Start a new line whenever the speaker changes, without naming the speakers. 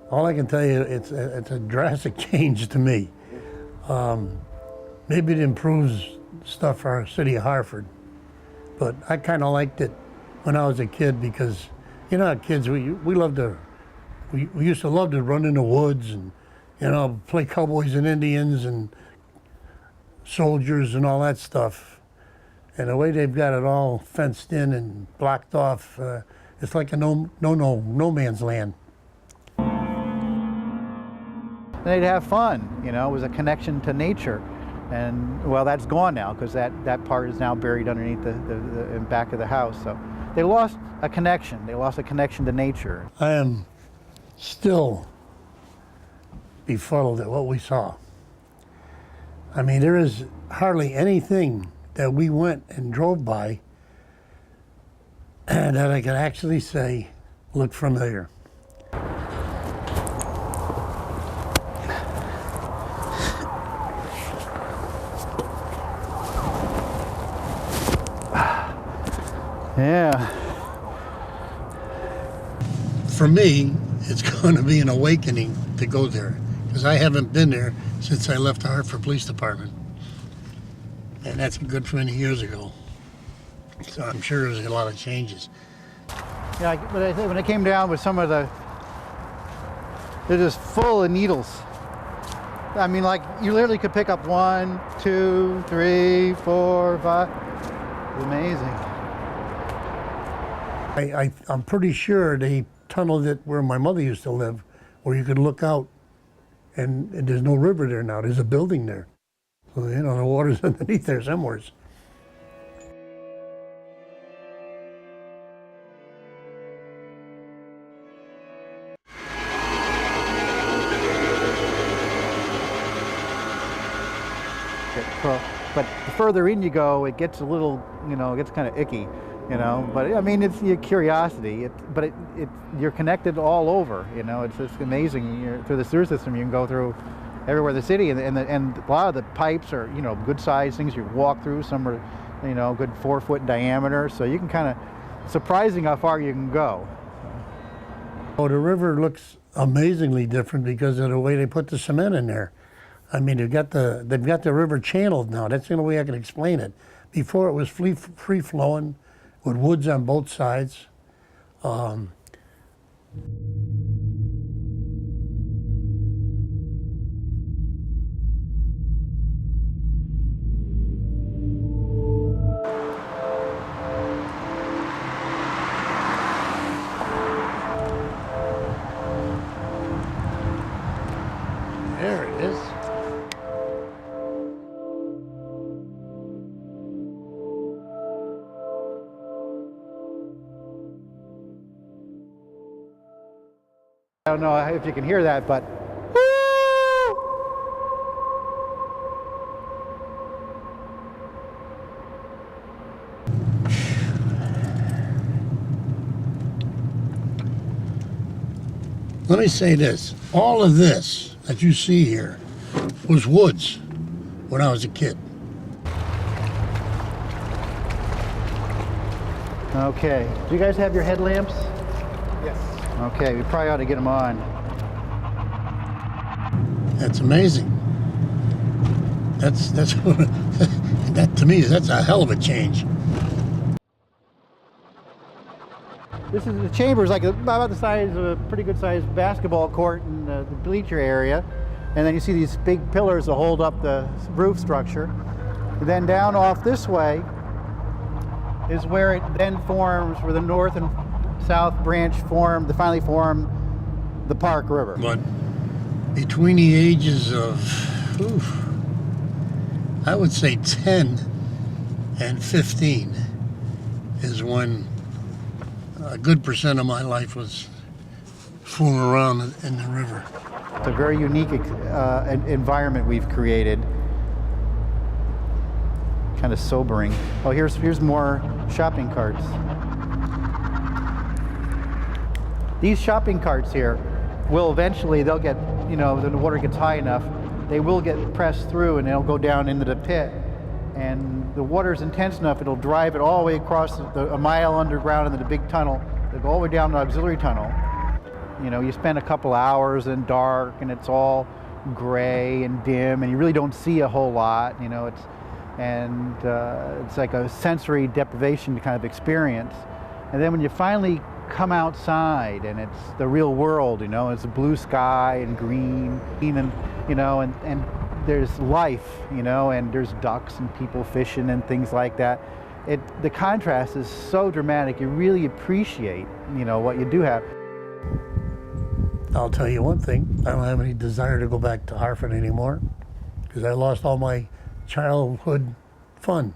All I can tell you, it's a drastic change to me. Maybe it improves stuff for our city of Hartford, but I kind of liked it when I was a kid because, you know, kids, we used to love to run in the woods and, you know, play cowboys and Indians and soldiers and all that stuff. And the way they've got it all fenced in and blocked off, it's like a no man's land.
They'd have fun, you know, it was a connection to nature. And, well, that's gone now because that part is now buried underneath the back of the house. So they lost a connection. They lost a connection to nature.
I am still befuddled at what we saw. I mean, there is hardly anything that we went and drove by that I could actually say looked familiar.
Yeah.
For me, it's going to be an awakening to go there because I haven't been there since I left the Hartford Police Department. And that's a good many years ago. So I'm sure there's a lot of changes.
Yeah, but I think when I came down with some of they're just full of needles. I mean, like, you literally could pick up 1, 2, 3, 4, 5. It's amazing.
I'm pretty sure they tunneled it where my mother used to live, where you could look out, and there's no river there now. There's a building there. So, you know, the water's underneath there somewhere.
But the further in you go, it gets a little, you know, it gets kind of icky, you know. But I mean, it's your curiosity. You're connected all over, you know. It's just amazing. Through the sewer system, you can go through everywhere in the city, and a lot of the pipes are, you know, good sized things you walk through. Some are, you know, good 4-foot diameter, so you can kind of, surprising how far you can go.
Oh, the river looks amazingly different because of the way they put the cement in there. I mean, they've got the river channeled now. That's the only way I can explain it. Before it was free flowing with woods on both sides. There it is.
I don't know if you can hear that, but
Let me say this. All of this that you see here was woods when I was a kid.
okay. Do you guys have your headlamps?
Yes.
Okay, we probably ought to get them on.
That's amazing. That's that to me, that's a hell of a change.
This is the chamber is like about the size of a pretty good sized basketball court in the bleacher area, and then you see these big pillars that hold up the roof structure. And then down off this way is where it then forms, where the north and south branch finally form the Park River.
But between the ages of, I would say 10 and 15 is when a good percent of my life was fooling around in the river.
It's a very unique environment we've created. Kind of sobering. Oh, here's more shopping carts. These shopping carts here will eventually, they'll get, you know, when the water gets high enough, they will get pressed through and they'll go down into the pit. And the water is intense enough, it'll drive it all the way across a mile underground into the big tunnel. They'll go all the way down the auxiliary tunnel. You know, you spend a couple hours in dark and it's all gray and dim and you really don't see a whole lot, you know, it's like a sensory deprivation kind of experience. And then when you finally come outside and it's the real world, you know, it's blue sky and green and, you know, and there's life, you know, and there's ducks and people fishing and things like that. The contrast is so dramatic, you really appreciate, you know, what you do have.
I'll tell you one thing, I don't have any desire to go back to Hartford anymore because I lost all my childhood fun.